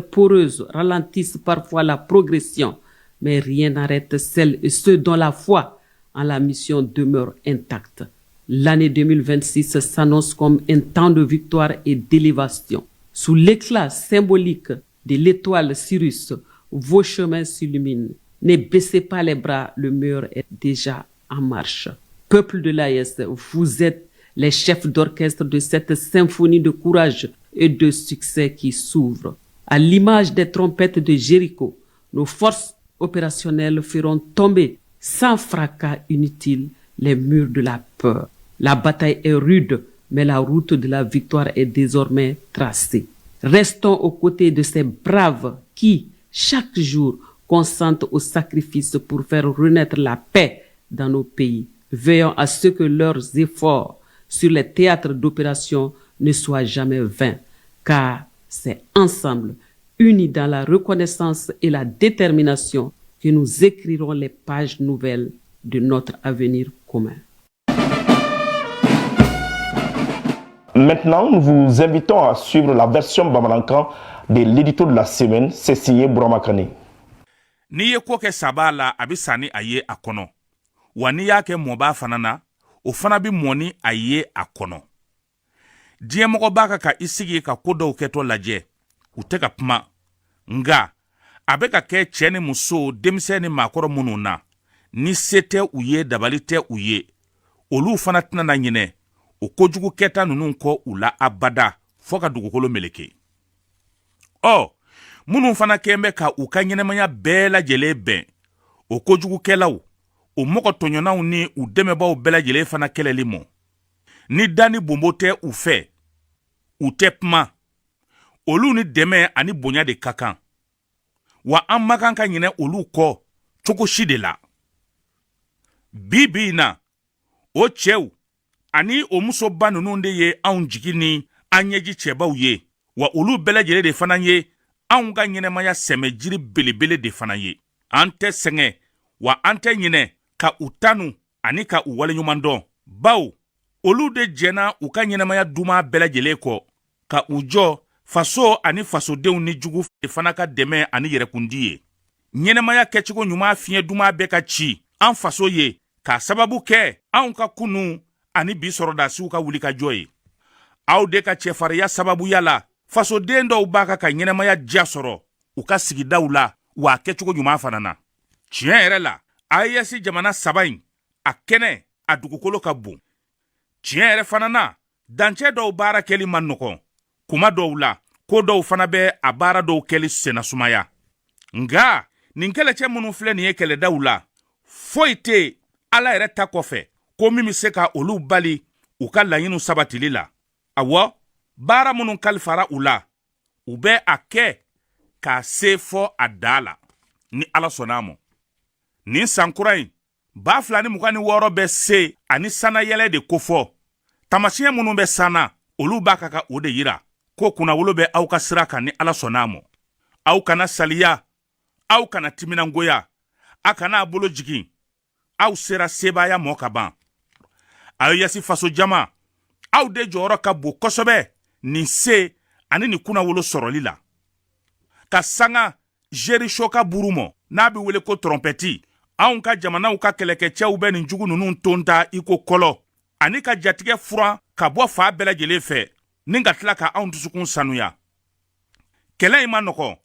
poreuses ralentissent parfois la progression, mais rien n'arrête celles et ceux dont la foi en la mission demeure intacte. L'année 2026 s'annonce comme un temps de victoire et d'élévation. Sous l'éclat symbolique de l'étoile Sirius, vos chemins s'illuminent. Ne baissez pas les bras, le mur est déjà en marche. Peuple de l'AES, vous êtes les chefs d'orchestre de cette symphonie de courage et de succès qui s'ouvre. À l'image des trompettes de Jéricho, nos forces opérationnelles feront tomber sans fracas inutile les murs de la peur. La bataille est rude, mais la route de la victoire est désormais tracée. Restons aux côtés de ces braves qui, chaque jour, consentent au sacrifice pour faire renaître la paix dans nos pays. Veillons à ce que leurs efforts sur les théâtres d'opération ne soient jamais vains, car c'est ensemble, unis dans la reconnaissance et la détermination, que nous écrirons les pages nouvelles de notre avenir commun. Maintenant, nous vous invitons à suivre la version Bamalankan de l'édito de la semaine, c'est signé Bouramakane. Ni ye ko ke sabala abisani aye akono. Wani ya ke moba fanana, o fana bi moni aye akono. Diye moko baka ka isigi ka kodo keto laje, uteka pma. Nga, abeka ke chene muso demiseni makoro mununa, ni sete uye dabalite uye, olu fana tina na nyine, o kojugu keta nununko ula abada, foka dugukolo meleke. Oh, munu fana kembe ka uka nyenemanya bela jele ben, o kojugu kelaw, o moko tonyonaw ni u demeba u bela jele fana kelelimo. Ni dani bombote u fe, u tepma, olu ni deme ani bonya de kakan. Wa an makanka nyine olu ko, choko shide la. Bibi na, o chew, ani o muso banununde ye aun jikini, anyeji cheba u ye, wa olu bela jele de fana ye, aun ga nyine maya seme jiri belebele de fana ye. Ante senge, wa ante nyine, ka utanu, ani ka uwale nyumando. Bau, olu de jena uka nyine maya duma bela jele ko, ka ujo, faso ani faso deu ni jugu fana ka deme ani yerekundi ye. Nyenemaya kechiko nyuma fiye duma beka chi, an faso ye, ka sababu ke, an ka kunu ani bisoroda si uka wulika joye. Au de ka chefariya sababu yala, faso dendo ubaka ka nyenemaya jasoro, uka sigida ula, wa kechiko nyuma fanana. Chien ere la, ayesi jamana sabayin, a kene, a dugukolo ka bon. Chien ere fanana, danche do bara keli manokon. Kuma dɔw la, ko dɔw fana bɛ a baara dɔw kɛli sena sumaya. Nga, nin kɛlɛcɛ minnu filɛ nin ye kɛlɛdaw la, foyi tɛ Ala yɛrɛ ta kɔfɛ, ko min bɛ se ka olu bali u ka laɲiniw sabatili la. Awɔ, baara minnu kalifara u la, u bɛ a kɛ k'a se fɔ a da la, ni Ala sɔnna a ma. Nin sankura in, 2026 bɛ se ani sana yɛlɛ de kofɔ. Tamasiyɛn minnu bɛ sana, olu b'a ka o de yira. Ko kunawolo be aw ka sira kan ni Ala sɔnna a ma. Aw kana saliya, aw kana timinangoya, a kana bolo jigin, aw sera sebaya mɔ ka ban. Aw yasi faso jama, aw de jɔyɔrɔ ka bon kosɛbɛ nin se ani ni kunawolo sɔrɔli la. Ka sanga Jericho ka buru mɔ, n'a bi wele ko trompeti, anw ka jamanaw ka kɛlɛkɛcɛw bɛ nin jugu ninnu tonta iko kɔlɔ, ani ka jatigɛ furan ka bɔ fa bɛɛ lajɛlen fɛ. Ni ka tila ka anw dusukun sanuya. Kɛlɛ in ma nɔgɔ,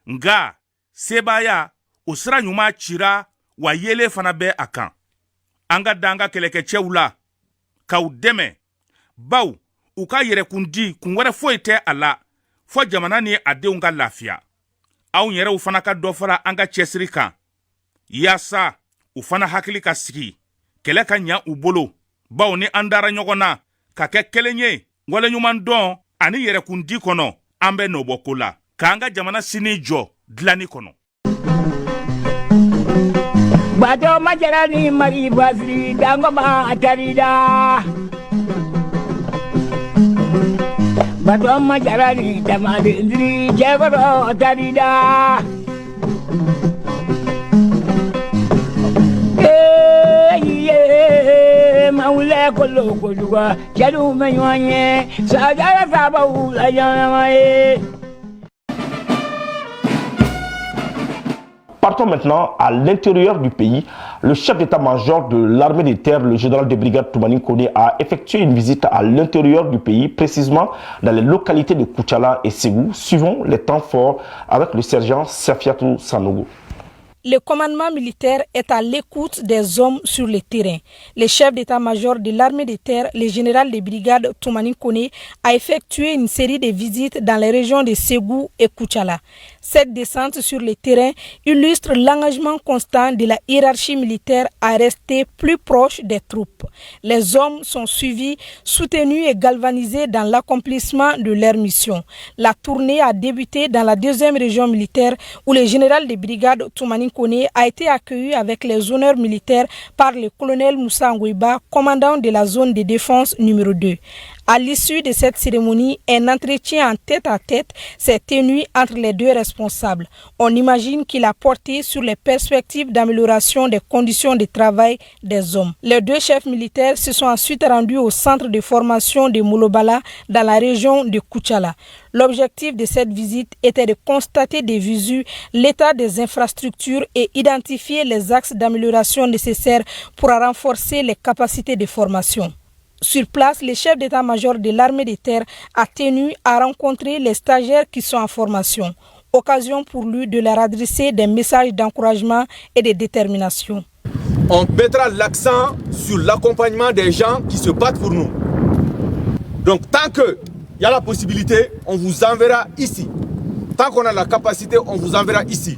nga sebaya o sira ɲuman cira wa yele fana bɛ a kan. An ka dan ka kɛlɛkɛcɛw la, k'aw dɛmɛ, baw u ka yɛrɛkundi kun wɛrɛ foyi tɛ a la, fɔ jamana ni a denw ka lafiya. Aw yɛrɛw fana ka dɔ fara an ka cɛsiri kan, yaasa u fana hakili ka sigi, kɛlɛ ka ɲa u bolo, baw ni an dara ɲɔgɔn na, ka kɛ kelen ye, wale ɲuman dɔn ani yɛrɛkundi kɔnɔ an bɛ nɔbɔ ko la k'an ka jamana sini jɔ dilanni kɔnɔ. Bato majara ni mari basri dango ma atarida. Bato majara ni tamade ndri jagoro atarida. Maule kolo koluga jadu menyanye sajara sababu la jamae. Partons maintenant à l'intérieur du pays. Le chef d'état-major de l'armée des terres, le général de brigade Toumani Koné, a effectué une visite à l'intérieur du pays, précisément dans les localités de Koutchala et Ségou. Suivons les temps forts avec le sergent Safiatou Sanogo. Le commandement militaire est à l'écoute des hommes sur le terrain. Le chef d'état-major de l'armée des terres, le général de brigade Toumani Koné, a effectué une série de visites dans les régions de Ségou et Koutchala. Cette descente sur le terrain illustre l'engagement constant de la hiérarchie militaire à rester plus proche des troupes. Les hommes sont suivis, soutenus et galvanisés dans l'accomplissement de leur mission. La tournée a débuté dans la 2e région militaire où le général de brigade Toumani Koné a été accueilli avec les honneurs militaires par le colonel Moussa Ngouiba, commandant de la zone de défense numéro 2. À l'issue de cette cérémonie, un entretien en tête-à-tête s'est tenu entre les deux responsables. On imagine qu'il a porté sur les perspectives d'amélioration des conditions de travail des hommes. Les deux chefs militaires se sont ensuite rendus au centre de formation de Moulobala dans la région de Koutchala. L'objectif de cette visite était de constater de visu l'état des infrastructures et identifier les axes d'amélioration nécessaires pour renforcer les capacités de formation. Sur place, le chef d'état-major de l'armée des terres a tenu à rencontrer les stagiaires qui sont en formation. Occasion pour lui de leur adresser des messages d'encouragement et de détermination. On mettra l'accent sur l'accompagnement des gens qui se battent pour nous. Donc tant qu'il y a la possibilité, on vous enverra ici. Tant qu'on a la capacité, on vous enverra ici.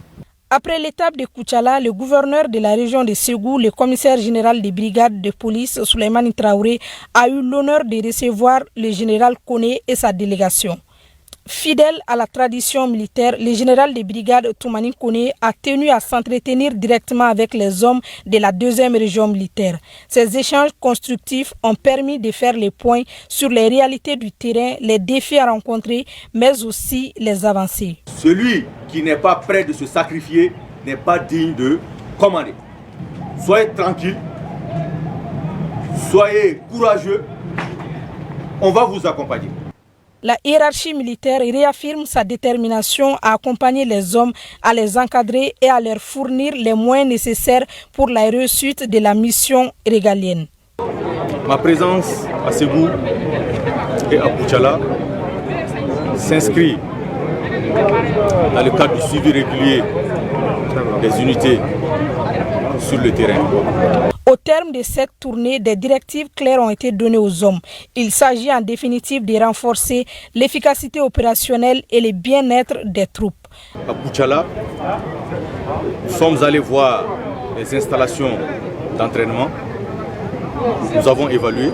Après l'étape de Koutchala, le gouverneur de la région de Ségou, le commissaire général des brigades de police, Souleymane Traoré, a eu l'honneur de recevoir le général Koné et sa délégation. Fidèle à la tradition militaire, le général des brigades Toumani Koné a tenu à s'entretenir directement avec les hommes de la 2e région militaire. Ces échanges constructifs ont permis de faire les points sur les réalités du terrain, les défis à rencontrer, mais aussi les avancées. Celui qui n'est pas prêt de se sacrifier n'est pas digne de commander. Soyez tranquille, soyez courageux, on va vous accompagner. La hiérarchie militaire réaffirme sa détermination à accompagner les hommes, à les encadrer et à leur fournir les moyens nécessaires pour la réussite de la mission régalienne. Ma présence à Ségou et à Koutchala s'inscrit dans le cadre du suivi régulier des unités sur le terrain. Au terme de cette tournée, des directives claires ont été données aux hommes. Il s'agit en définitive de renforcer l'efficacité opérationnelle et le bien-être des troupes. À Koutchala, nous sommes allés voir les installations d'entraînement. Nous avons évalué.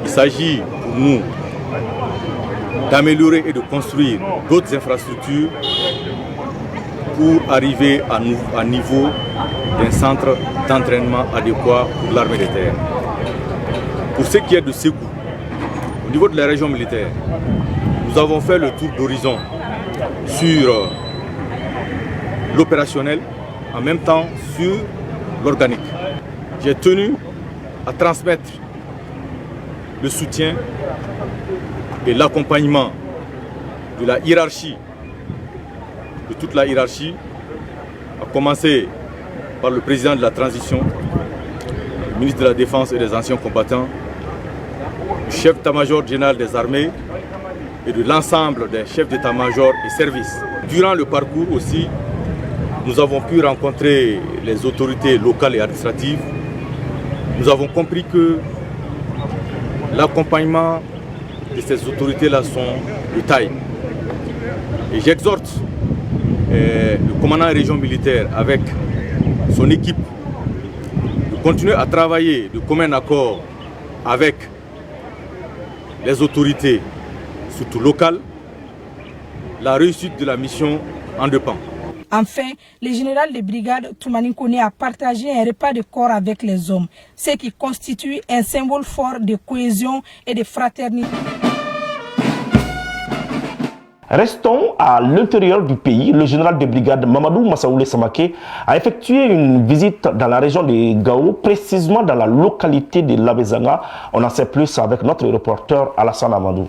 Il s'agit pour nous d'améliorer et de construire d'autres infrastructures pour arriver à niveau d'un centre d'entraînement adéquat pour l'armée des terres. Pour ce qui est de Ségou, au niveau de la région militaire, nous avons fait le tour d'horizon sur l'opérationnel, en même temps sur l'organique. J'ai tenu à transmettre le soutien et l'accompagnement de la hiérarchie, de toute la hiérarchie, à commencer par le président de la transition, le ministre de la Défense et des anciens combattants, le chef d'état-major général des armées et de l'ensemble des chefs d'état-major et services. Durant le parcours aussi, nous avons pu rencontrer les autorités locales et administratives. Nous avons compris que l'accompagnement de ces autorités-là sont de taille. Et j'exhorte le commandant de la région militaire avec son équipe de continuer à travailler de commun accord avec les autorités, surtout locales. La réussite de la mission en dépend. Enfin, le général de brigade Toumani Koné a partagé un repas de corps avec les hommes, ce qui constitue un symbole fort de cohésion et de fraternité. Restons à l'intérieur du pays. Le général de brigade Mamadou Massaoulé Samaké a effectué une visite dans la région de Gao, précisément dans la localité de Labezanga. On en sait plus avec notre reporter Alassane Amadou.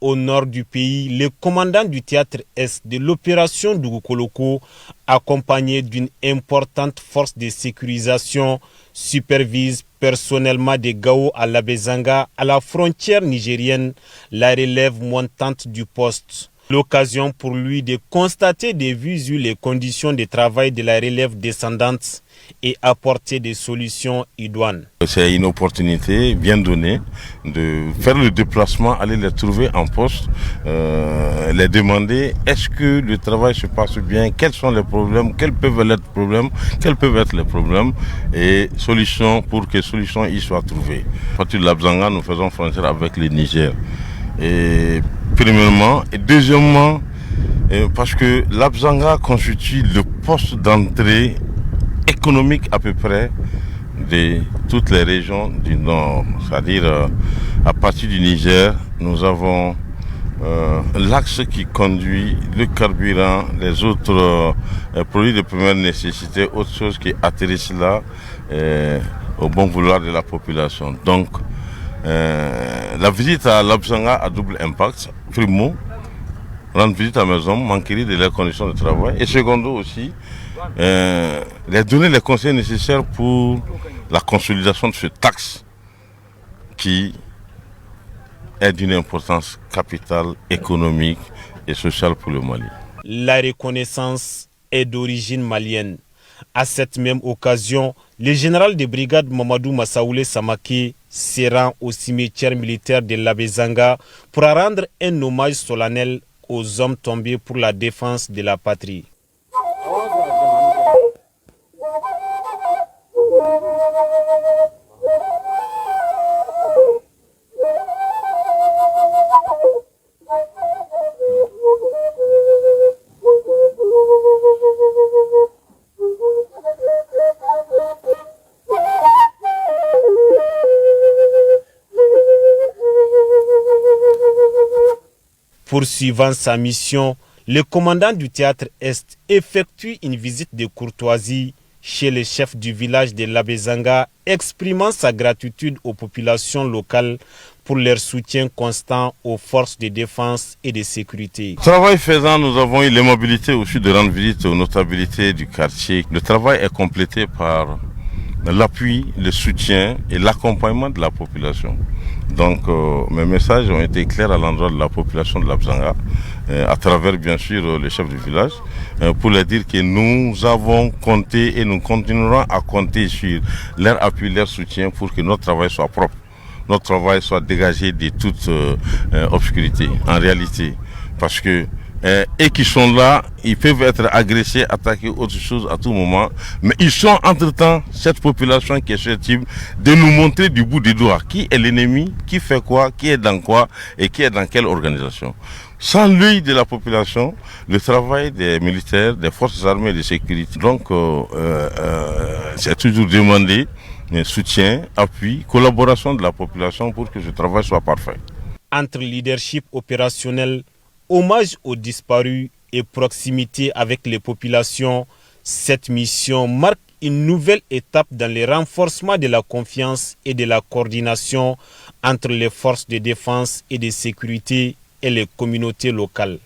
au nord du pays, le commandant du théâtre Est de l'opération Dugukoloko, accompagné d'une importante force de sécurisation, supervise personnellement des Gao à Labezanga, à la frontière nigérienne, la relève montante du poste. L'occasion pour lui de constater de visu les conditions de travail de la relève descendante et apporter des solutions idoines. C'est une opportunité bien donnée de faire le déplacement, aller les trouver en poste, les demander est-ce que le travail se passe bien, quels sont les problèmes, quels peuvent être les problèmes et solutions pour que solutions y soient trouvées. À partir de Labzanga, nous faisons frontière avec le Niger. Et premièrement et deuxièmement, parce que Labzanga constitue le poste d'entrée économique à peu près de toutes les régions du nord, c'est-à-dire à partir du Niger, nous avons l'axe qui conduit le carburant, les autres produits de première nécessité, autre chose qui atterrissent là au bon vouloir de la population. Donc la visite à Labzanga a double impact. Primo, rendre visite à mes hommes, m'enquérir de leurs conditions de travail. Et secondo aussi, les donner les conseils nécessaires pour la consolidation de ce taxe qui est d'une importance capitale, économique et sociale pour le Mali. La reconnaissance est d'origine malienne. À cette même occasion, le général de brigade Mamadou Massaoulé Samake se rend au cimetière militaire de Labezanga pour rendre un hommage solennel aux hommes tombés pour la défense de la patrie. Poursuivant sa mission, le commandant du théâtre Est effectue une visite de courtoisie chez le chef du village de Labezanga, exprimant sa gratitude aux populations locales pour leur soutien constant aux forces de défense et de sécurité. Travail faisant, nous avons eu l'aimabilité aussi de rendre visite aux notabilités du quartier. Le travail est complété par l'appui, le soutien et l'accompagnement de la population. Donc mes messages ont été clairs à l'endroit de la population de Labzanga, à travers bien sûr le chef du village, pour leur dire que nous avons compté et nous continuerons à compter sur leur appui, leur soutien pour que notre travail soit propre, notre travail soit dégagé de toute obscurité en réalité. Parce que et qui sont là, ils peuvent être agressés, attaqués, autre chose à tout moment. Mais ils sont entre-temps, cette population qui est susceptible de nous montrer du bout du doigt qui est l'ennemi, qui fait quoi, qui est dans quoi et qui est dans quelle organisation. Sans l'œil de la population, le travail des militaires, des forces armées de sécurité, donc c'est toujours demandé soutien, appui, collaboration de la population pour que ce travail soit parfait. Entre leadership opérationnel, hommage aux disparus et proximité avec les populations, cette mission marque une nouvelle étape dans le renforcement de la confiance et de la coordination entre les forces de défense et de sécurité et les communautés locales.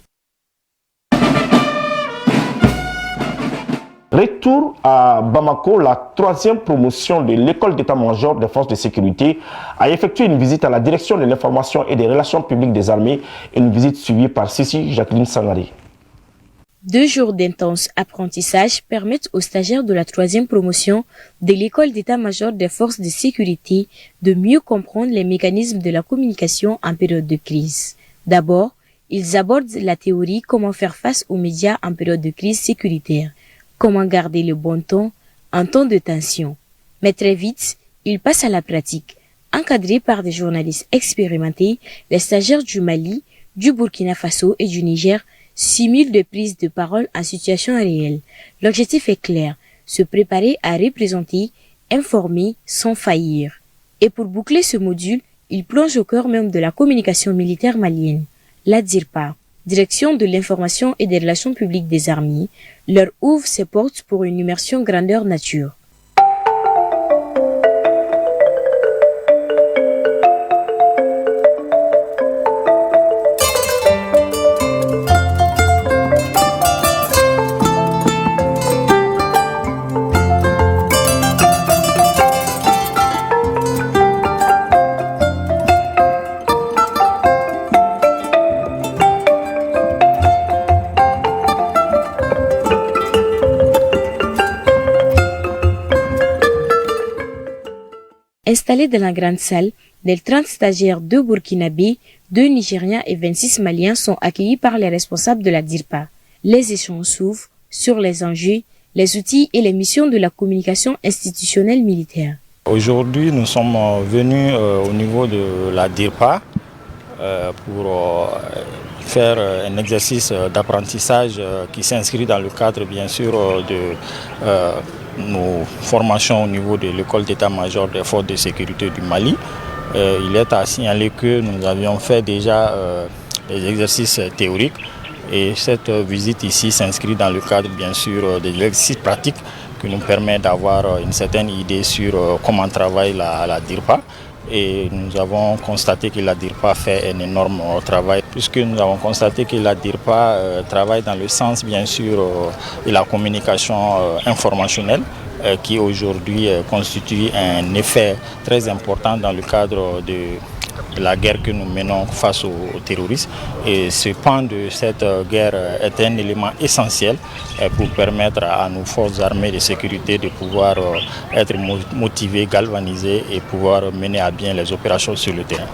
Retour à Bamako, la troisième promotion de l'école d'état-major des forces de sécurité a effectué une visite à la direction de l'information et des relations publiques des armées, une visite suivie par Sissi Jacqueline Sangaré. 2 jours d'intense apprentissage permettent aux stagiaires de la troisième promotion de l'école d'état-major des forces de sécurité de mieux comprendre les mécanismes de la communication en période de crise. D'abord, ils abordent la théorie comment faire face aux médias en période de crise sécuritaire. Comment garder le bon ton en temps de tension. Mais très vite, ils passent à la pratique. Encadrés par des journalistes expérimentés, les stagiaires du Mali, du Burkina Faso et du Niger simulent des prises de parole en situation réelle. L'objectif est clair, se préparer à représenter, informer sans faillir. Et pour boucler ce module, ils plongent au cœur même de la communication militaire malienne. La DIRPA, Direction de l'information et des relations publiques des armées, leur ouvre ses portes pour une immersion grandeur nature. Installés dans la grande salle, les 30 stagiaires de Burkinabé, 2 Nigériens et 26 Maliens sont accueillis par les responsables de la DIRPA. Les échanges s'ouvrent sur les enjeux, les outils et les missions de la communication institutionnelle militaire. Aujourd'hui, nous sommes venus au niveau de la DIRPA pour faire un exercice d'apprentissage qui s'inscrit dans le cadre bien sûr de nos formations au niveau de l'école d'état-major des forces de sécurité du Mali. Il est à signaler que nous avions fait déjà des exercices théoriques et cette visite ici s'inscrit dans le cadre bien sûr des exercices pratiques qui nous permet d'avoir une certaine idée sur comment travaille la DIRPA. Et nous avons constaté que la DIRPA fait un énorme travail, puisque nous avons constaté que la DIRPA travaille dans le sens bien sûr de la communication informationnelle, qui aujourd'hui constitue un effet très important dans le cadre de la guerre que nous menons face aux terroristes. Et ce pan de cette guerre est un élément essentiel pour permettre à nos forces armées de sécurité de pouvoir être motivées, galvanisées et pouvoir mener à bien les opérations sur le terrain.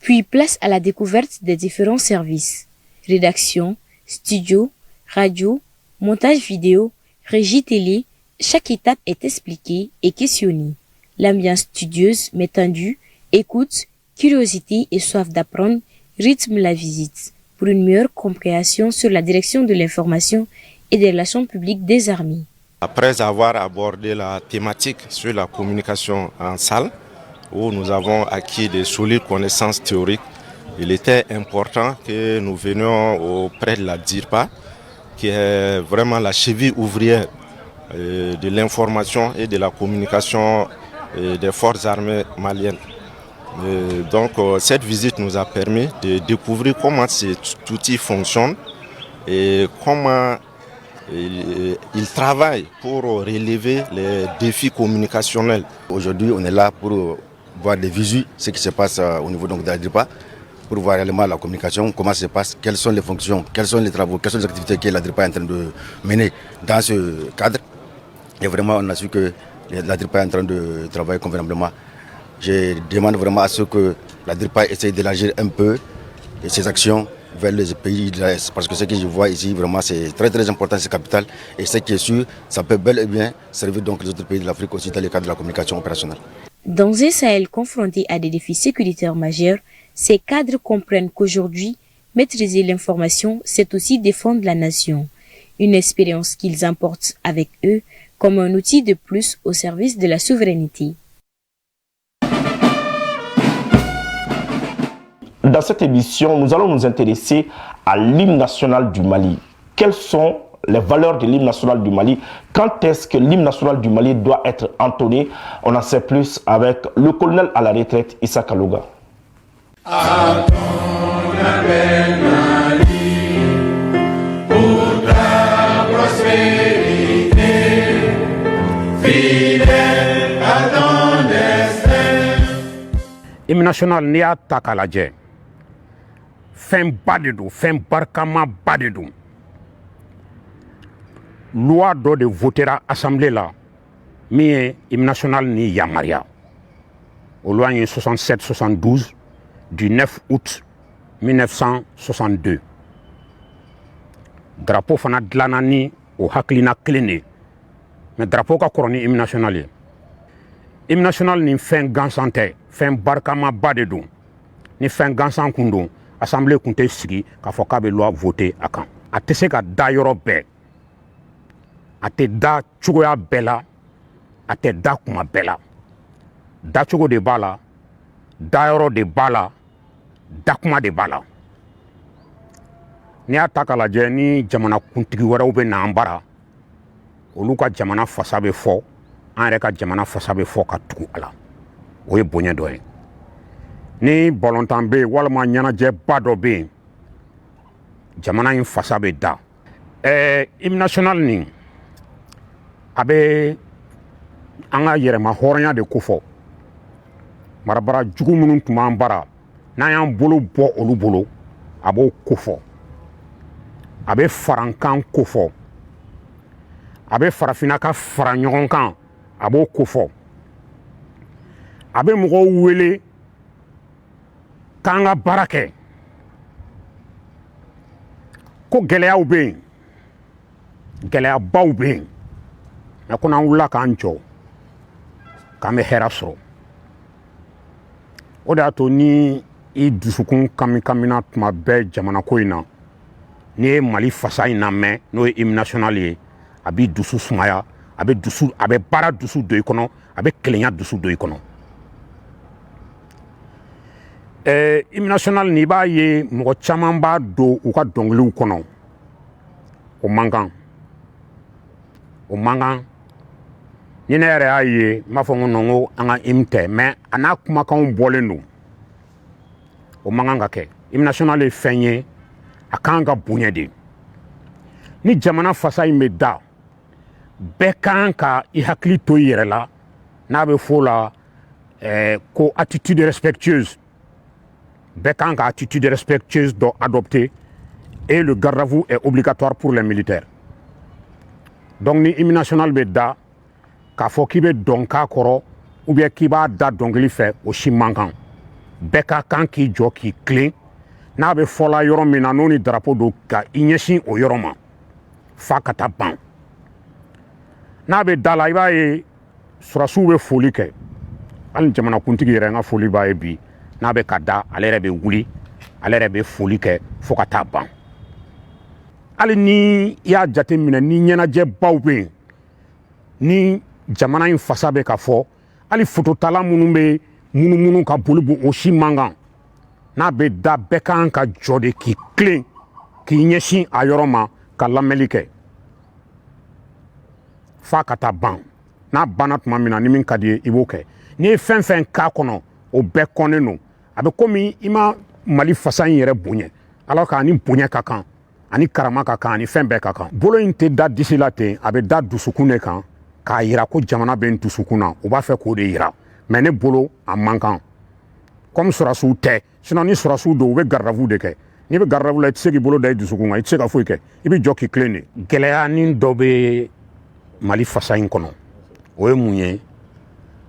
Puis place à la découverte des différents services. Rédaction, studio, radio, montage vidéo, régie télé, chaque étape est expliquée et questionnée. L'ambiance studieuse mais tendue, écoute, curiosité et soif d'apprendre rythment la visite pour une meilleure compréhension sur la direction de l'information et des relations publiques des armées. Après avoir abordé la thématique sur la communication en salle, où nous avons acquis de solides connaissances théoriques, il était important que nous venions auprès de la DIRPA, qui est vraiment la cheville ouvrière de l'information et de la communication des forces armées maliennes. Donc cette visite nous a permis de découvrir comment cet outil fonctionne et comment il travaille pour relever les défis communicationnels. Aujourd'hui, on est là pour voir des visus, ce qui se passe au niveau de la DIRPA, pour voir réellement la communication, comment ça se passe, quelles sont les fonctions, quels sont les travaux, quelles sont les activités que la DIRPA est en train de mener dans ce cadre. Et vraiment, on a su que la DIRPA est en train de travailler convenablement. Je demande vraiment à ce que la DIRPA essaye d'élargir un peu ses actions vers les pays de l'Est. Parce que ce que je vois ici, vraiment, c'est très très important, c'est capital. Et ce qui est sûr, ça peut bel et bien servir donc les autres pays de l'Afrique aussi dans le cadre de la communication opérationnelle. Dans un Sahel confronté à des défis sécuritaires majeurs, ces cadres comprennent qu'aujourd'hui, maîtriser l'information, c'est aussi défendre la nation. Une expérience qu'ils emportent avec eux comme un outil de plus au service de la souveraineté. Dans cette émission, nous allons nous intéresser à l'hymne national du Mali. Quelles sont les valeurs de l'hymne national du Mali? Quand est-ce que l'hymne national du Mali doit être entonné? On en sait plus avec le colonel à la retraite, Issa Kaloga. Hymne national n'i y'a ta k'a lajɛ fɛn ba de don, fɛn barikama ba de don. Loi dɔ de votera assemblée la min ye hymne national ni yamaruya. O loi ye 67-72 du 9 août 1962. Drapeau fana dilanna ni o hakilina kelen de, mais drapeau ka kɔrɔ ni hymne national ye. Hymne national ni fɛn gansan tɛ, fɛn barikama ba de don. Ni fɛn gansan kun don, assemblée kun tɛ sigi k'a fɔ k'a bɛ loi voter a kan. A tɛ se ka da yɔrɔ bɛɛ, a tɛ da cogoya bɛɛ la, a tɛ da kuma bɛɛ la. Dacogo de b'a la, dayɔrɔ de b'a la, dakuma de b'a la. N'i y'a ta k'a lajɛ ni jamana kuntigi wɛrɛw bɛ na an bara, olu ka jamana fasa bɛ fɔ, an yɛrɛ ka jamana fasa bɛ fɔ ka tugu a la. O ye bonya dɔ ye. Ni balontan bɛ yen walima ɲɛnajɛba dɔ bɛ yen, jamana in fasa bɛ da. Hymne national nin a bɛ an ka yɛrɛma hɔrɔnya de ko fɔ. Marabara jugu minnu tun b'an bara, n'an y'an bolo bɔ olu bolo, a b'o ko fɔ. A bɛ farankan ko fɔ. A bɛ farafinna ka fara ɲɔgɔn kan, a b'o ko fɔ. a bɛ mɔgɔw wele k'an ka baara kɛ ko gɛlɛyaw bɛ yen gɛlɛyabaw bɛ yen mais ko n'an wulila k'an jɔ k'an bɛ hɛrɛ sɔrɔ o de y'a to ni i dusukun kami-kamina tuma bɛɛ jamana ko in na n'i ye Mali fasa in lamɛn n'o ye hymne national ye a b'i dusu sumaya a bɛ baara dusu don i kɔnɔ a bɛ kelenya dusu don i kɔnɔ hymne national ni b'a ye mɔgɔ caman b'a don u ka dɔnkiliw kɔnɔ o man kan ni ne yɛrɛ y'a ye n b'a fɔ ko non ko an ka hymne tɛ mais a n'a kumakanw bɔlen don o man kan ka kɛ hymne national ye fɛn ye a kan ka bonya de ni jamana fasa in bɛ da bɛɛ kan ka i hakili to i yɛrɛ la n'a bɛ fɔ la ko attitude respectueuse bɛɛ kan ka attitude respectueuse dɔ adopter et le garde à vous est obligatoire pour les militaires donc ni hymne national bɛ da k'a fɔ k'i bɛ dɔn k'a kɔrɔ ou bien k'i b'a da dɔnkili fɛ o si man kan bɛɛ ka kan k'i jɔ k'i tilen n'a bɛ fɔla yɔrɔ min na n'o ni drapeau don ka i ɲɛsin o yɔrɔ ma f'a ka taa ban n'a bɛ da la i b'a ye surasiw bɛ foli kɛ hali jamanakuntigi yɛrɛ n ka foli b'a ye bi n'a bɛ ka da ale yɛrɛ bɛ wuli ale yɛrɛ bɛ foli kɛ fo ka taa ban hali ni i y'a jate minɛ ni ɲɛnajɛbaw bɛ yen ni jamana in fasa bɛ ka fɔ hali fototala minnu bɛ munumunu ka boli bɔ o si man kan n'a bɛ da bɛɛ kan ka jɔ de k'i tilen k'i ɲɛsin a yɔrɔ ma ka lamɛnli kɛ f'a ka taa ban n'a banna tuma min na ni min ka di ye i b'o kɛ n'i ye fɛn fɛn k'a kɔnɔ o bɛɛ kɔnnen don a bɛ komi i ma Mali fasa in yɛrɛ bonya alors que ani bonya ka kan ani karama ka kan ani fɛn bɛɛ ka kan bolo in tɛ da disi la ten a bɛ da dusukun de kan k'a yira ko jamana bɛ n dusukun na u b'a fɛ k'o de yira mais ne bolo a man kan comme surasiw tɛ sinon ni surasiw don u bɛ garde à vous de kɛ n'i bɛ garde à vous la i tɛ se k'i bolo da i dusukun kan i tɛ se ka foyi kɛ i bɛ jɔ k'i tilen de gɛlɛya ni dɔ bɛ Mali fasa in kɔnɔ o ye mun ye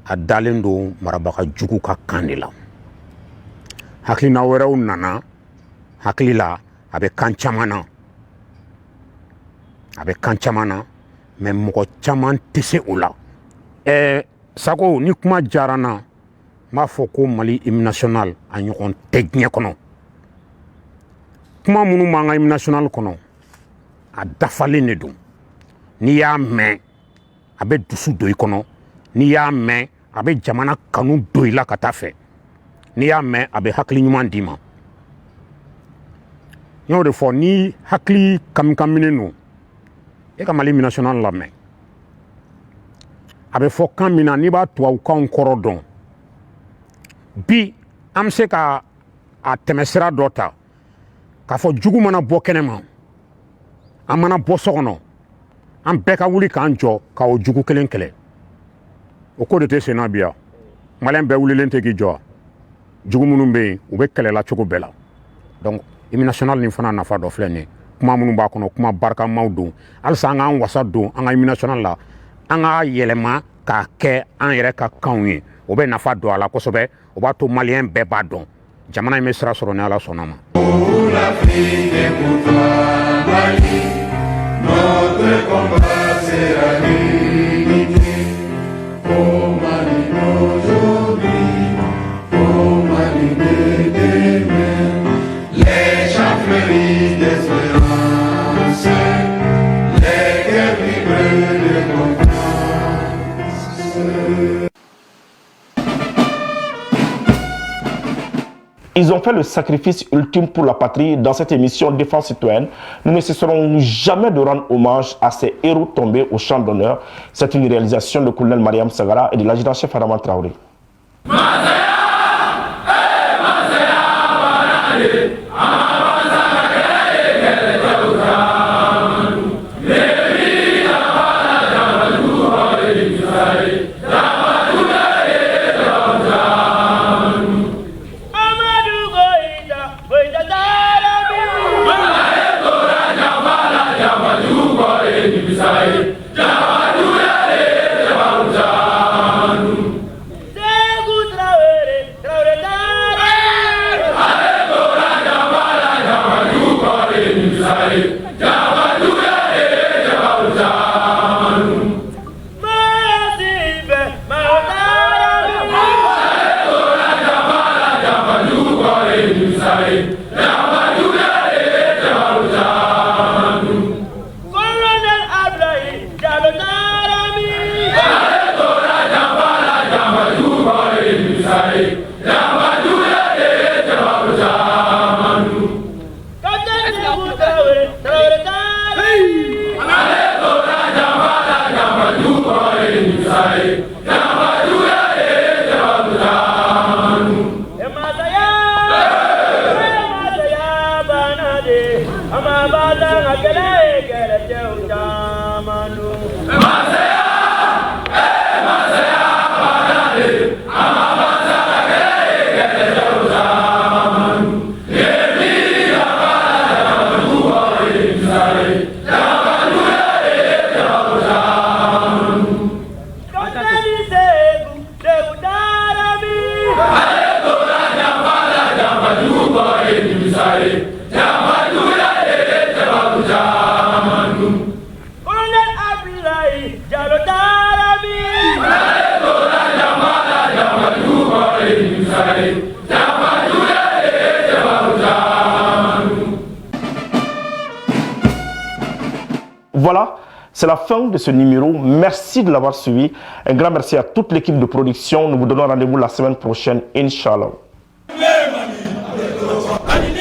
a dalen don marabaga jugu ka kan de la hakilina wɛrɛw nana hakili la a bɛ kan caman na mais mɔgɔ caman tɛ se o la Sago ni kuma diyara n na n b'a fɔ ko Mali hymne national a ɲɔgɔn tɛ diɲɛ kɔnɔ kuma minnu b'an ka hymne national kɔnɔ a dafalen de don n'i y'a mɛn a bɛ dusu don i kɔnɔ n'i y'a mɛn a bɛ jamana kanu don i la ka taa fɛ n'i y'a mɛn a bɛ hakili ɲuman d'i ma n y'o de fɔ ni hakili kami-kaminen don e ka Mali hymne national lamɛn a bɛ fɔ kan min na n'i b'a tubabukanw kɔrɔ dɔn bi an bɛ se ka a tɛmɛsira dɔ ta k'a fɔ jugu mana bɔ kɛnɛma an mana bɔ so kɔnɔ an bɛɛ ka wuli k'an jɔ ka o jugu kelen kɛlɛ o ko de tɛ sen na bi yan maliyɛn bɛɛ wulilen tɛ k'i jɔ jugu minnu bɛ yen u bɛ kɛlɛla cogo bɛɛ la donc hymne national nin fana nafa dɔ filɛ nin ye kuma minnu b'a kɔnɔ kuma barikamaw don halisa an k'an wasa don an ka hymne national la an ka yɛlɛma k'a kɛ an yɛrɛ ka kanw ye o bɛ nafa don a la kosɛbɛ o b'a to maliyɛn bɛɛ b'a dɔn jamana in bɛ sira sɔrɔ ni Ala sɔnna ma. Notre combat sera l'unité, au Mali d'aujourd'hui, au Mali de demain, les chants fleurissent d'espérance, les cœurs vibrent de confiance. Ils ont fait le sacrifice ultime pour la patrie. Dans cette émission Défense citoyenne, nous ne cesserons jamais de rendre hommage à ces héros tombés au champ d'honneur. C'est une réalisation de colonel Mariam Sagara et de l'adjudant-chef Adama Traoré. Voilà, c'est la fin de ce numéro. Merci de l'avoir suivi. Un grand merci à toute l'équipe de production. Nous vous donnons rendez-vous la semaine prochaine, Inch'Allah. Allez,